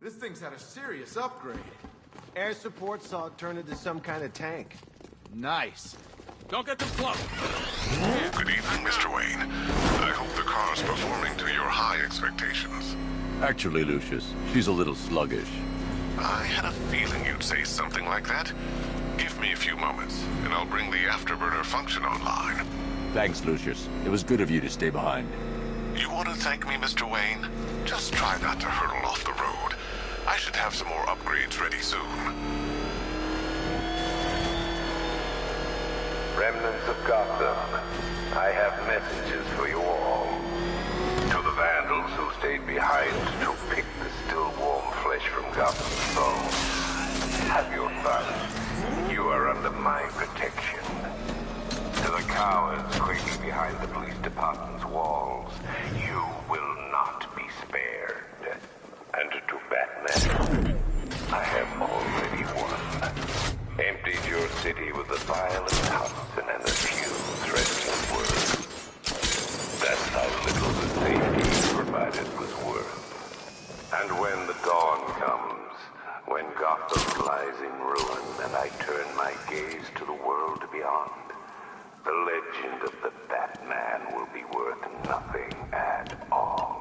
This thing's had a serious upgrade. Air support saw it turn into some kind of tank. Nice. Don't get too close. Good evening, Mr. Wayne. I hope the car's performing to your high expectations. Actually, Lucius, she's a little sluggish. I had a feeling you'd say something like that. Give me a few moments, and I'll bring the afterburner function online. Thanks, Lucius. It was good of you to stay behind. You want to thank me, Mr. Wayne? Just try not to hurtle off the road. I should have some more upgrades ready soon. Remnants of Gotham, I have messages for you all. To the vandals who stayed behind to pick the still warm flesh from Gotham's bones, have your fun. You are under my protection. To the cowards quaking behind the police department's walls, you will not be spared. And to Batman, I have already won. Emptied your city with the violent Hudson and a few threatening words. That's how little the safety you provided was worth. And when the dawn comes, when Gotham lies in ruin and I turn my gaze to the world beyond, the legend of the Batman will be worth nothing at all.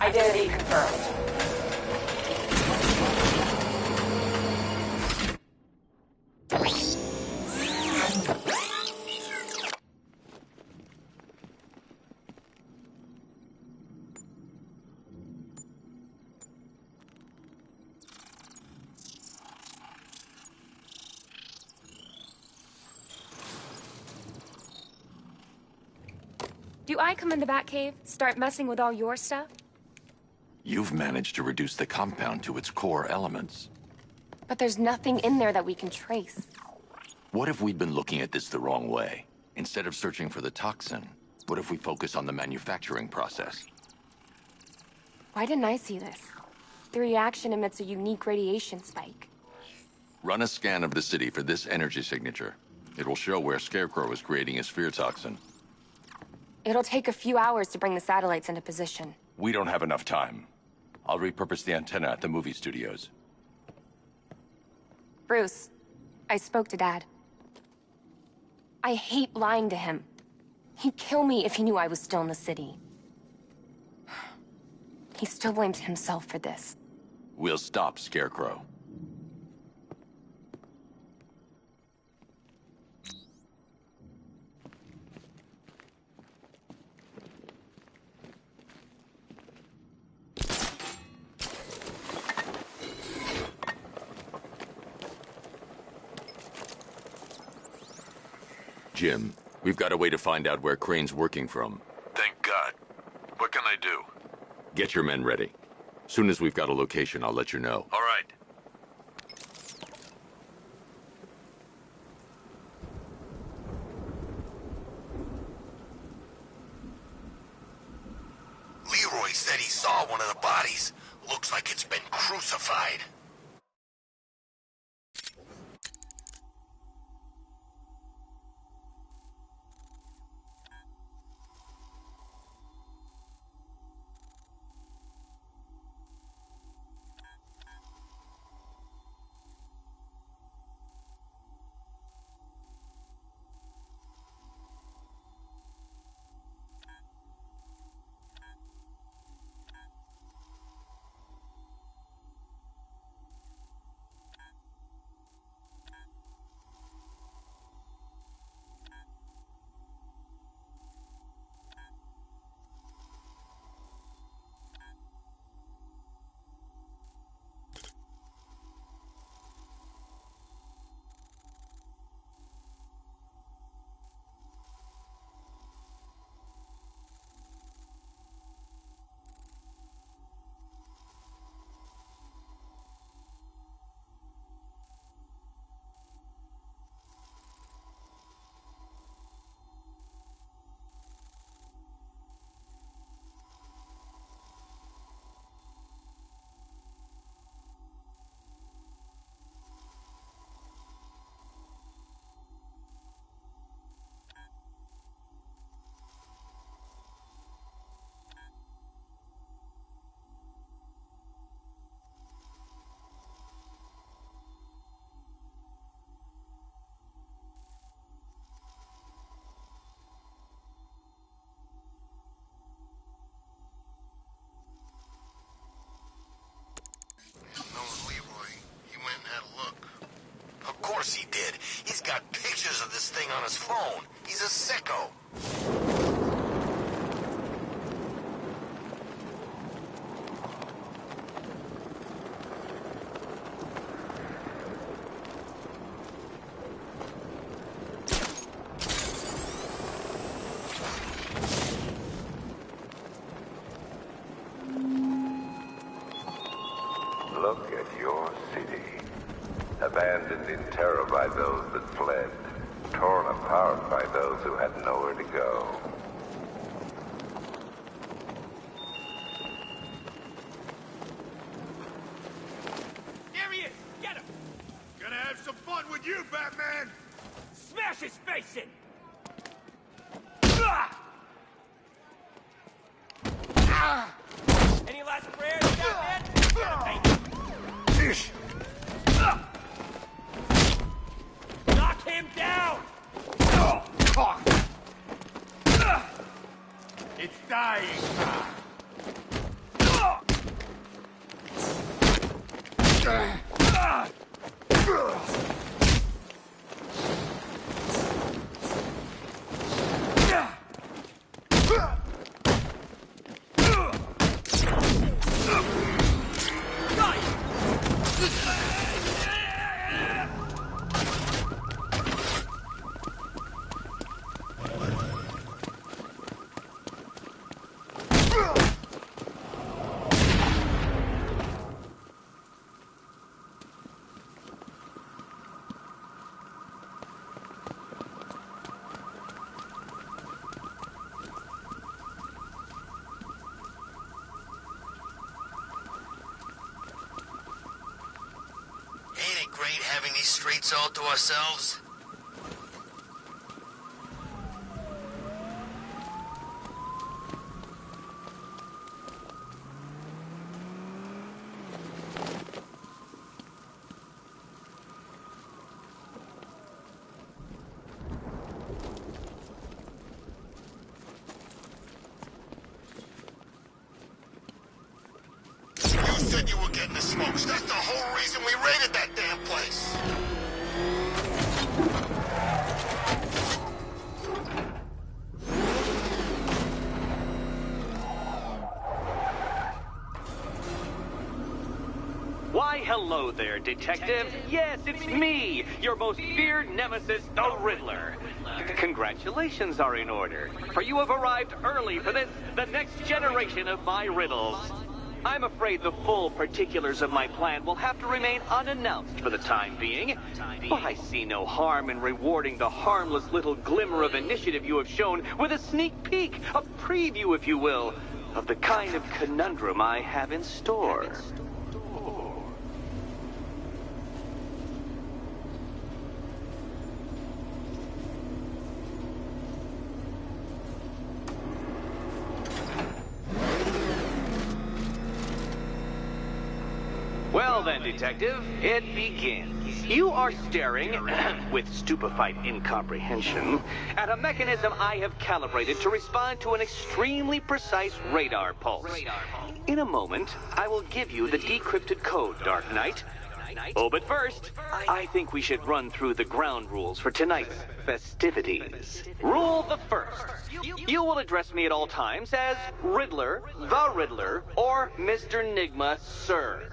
Identity confirmed. Do I come in the Batcave, start messing with all your stuff? You've managed to reduce the compound to its core elements. But there's nothing in there that we can trace. What if we'd been looking at this the wrong way? Instead of searching for the toxin, what if we focus on the manufacturing process? Why didn't I see this? The reaction emits a unique radiation spike. Run a scan of the city for this energy signature. It will show where Scarecrow is creating his fear toxin. It'll take a few hours to bring the satellites into position. We don't have enough time. I'll repurpose the antenna at the movie studios. Bruce, I spoke to Dad. I hate lying to him. He'd kill me if he knew I was still in the city. He still blames himself for this. We'll stop Scarecrow. Jim, we've got a way to find out where Crane's working from. Thank God. What can I do? Get your men ready. Soon as we've got a location, I'll let you know. All right. Leroy said he saw one of the bodies. Looks like it's been crucified. this thing on his phone. He's a sicko. Look at your city. Abandoned in terror by those that fled. Torn apart by those who had nowhere to go. There he is! Get him! Gonna have some fun with you, Batman! Smash his face in! Any last prayers, Batman? Get him, mate! Knock him down! It's dying time. Ain't it great having these streets all to ourselves? You said you were getting the smokes. That's the whole reason we raided that damn place. Why, hello there, Detective. Yes, it's me, your most feared nemesis, the Riddler. Congratulations are in order, for you have arrived early for this, the next generation of my riddles. I'm afraid the full particulars of my plan will have to remain unannounced for the time being, but I see no harm in rewarding the harmless little glimmer of initiative you have shown with a sneak peek, a preview, if you will, of the kind of conundrum I have in store. Well then, Detective, it begins. You are staring, with stupefied incomprehension, at a mechanism I have calibrated to respond to an extremely precise radar pulse. In a moment, I will give you the decrypted code, Dark Knight. Oh, but first, I think we should run through the ground rules for tonight's festivities. Rule the first. You will address me at all times as Riddler, the Riddler, or Mr. Nigma, sir.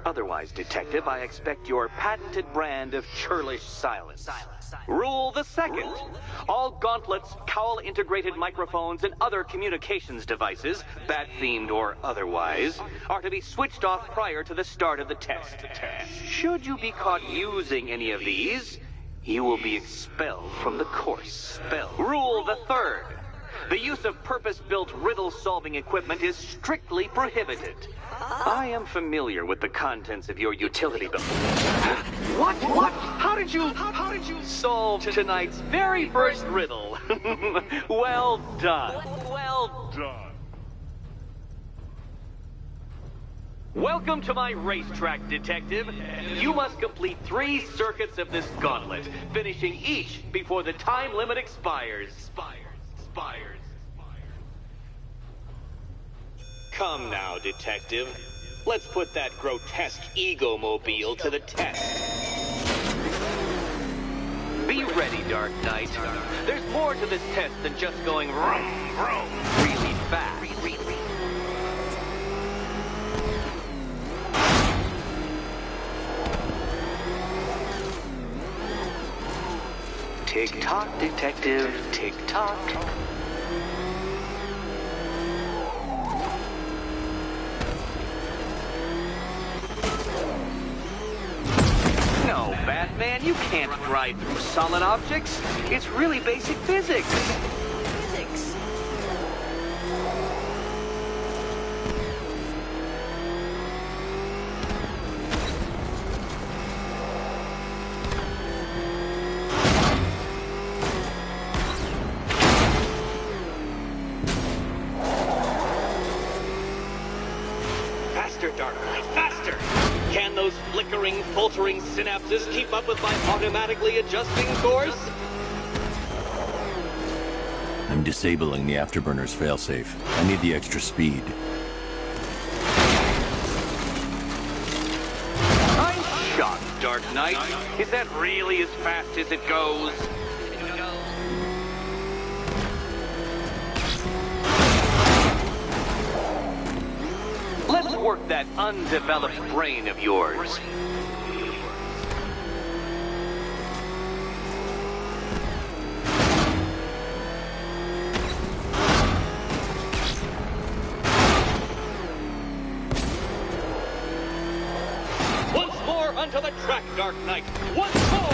Otherwise, Detective, I expect your patented brand of churlish silence. Rule the second. All gauntlets, cowl-integrated microphones, and other communications devices, bat-themed or otherwise, are to be switched off prior to the start of the test. Should you be caught using any of these, you will be expelled from the course. Rule the third. The use of purpose-built riddle-solving equipment is strictly prohibited. I am familiar with the contents of your utility belt. What? How did you solve tonight's very first riddle? Well done. Well done. Welcome to my racetrack, Detective. You must complete 3 circuits of this gauntlet, finishing each before the time limit expires. Come now, Detective. Let's put that grotesque ego-mobile to the test. Be ready, Dark Knight. There's more to this test than just going vroom, vroom, really fast. Tick-tock, detective, tick-tock. No, Batman, you can't ride through solid objects. It's really basic physics. Faster, Dark Knight, faster! Can those flickering, faltering synapses keep up with my automatically adjusting course? I'm disabling the Afterburner's failsafe. I need the extra speed. I'm shocked, Dark Knight. Is that really as fast as it goes? Let's work that undeveloped brain of yours. Once more onto the track, Dark Knight. Once more!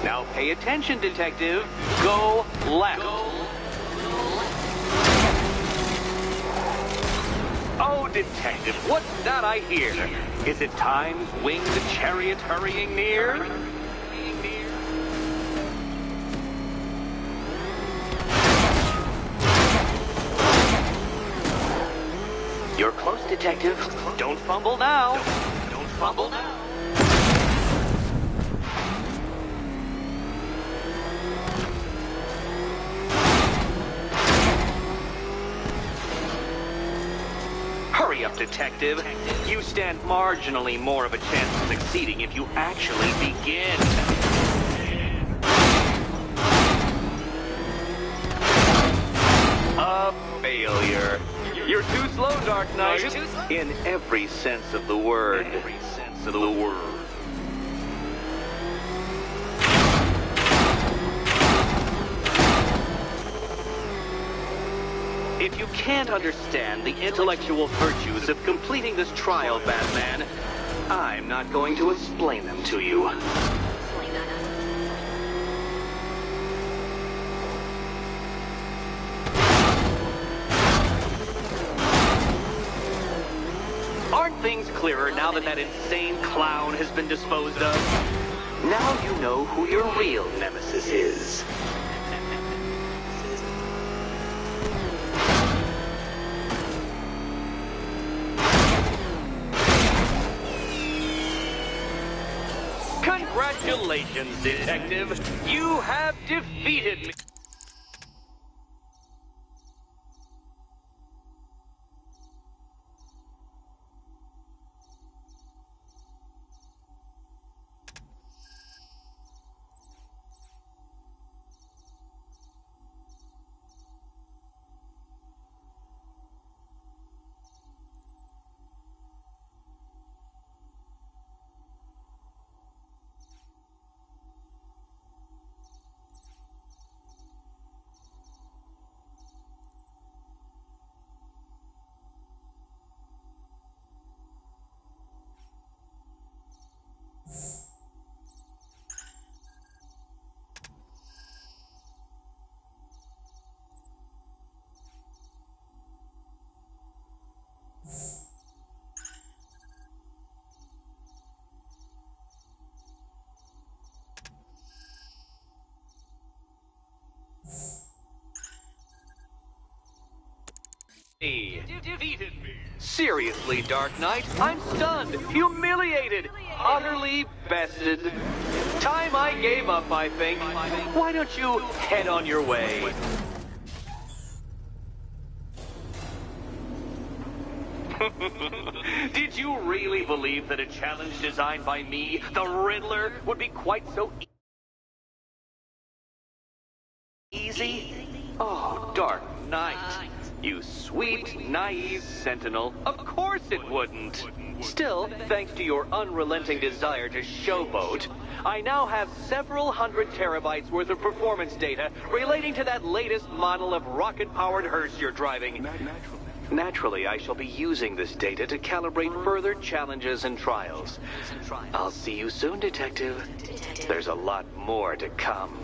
Now pay attention, detective. Go left. Oh, detective, what's that I hear? Is it time's winged chariot hurrying near? You're close, detective. Don't fumble now. Don't fumble now. Hurry up, detective. You stand marginally more of a chance of succeeding if you actually begin. A failure. You're too slow, Dark Knight. In every sense of the word. If you can't understand the intellectual virtues of completing this trial, Batman, I'm not going to explain them to you. Aren't things clearer now that that insane clown has been disposed of? Now you know who your real nemesis is. Congratulations, detective. You have defeated me. Defeated me. Seriously, Dark Knight, I'm stunned, humiliated, utterly bested. Time I gave up, I think. Why don't you head on your way? Did you really believe that a challenge designed by me, the Riddler, would be quite so easy? Oh, Dark Knight. You sweet, naive sentinel. Of course it wouldn't. Still, thanks to your unrelenting desire to showboat, I now have several hundred terabytes worth of performance data relating to that latest model of rocket-powered hearse you're driving. Naturally, I shall be using this data to calibrate further challenges and trials. I'll see you soon, Detective. There's a lot more to come.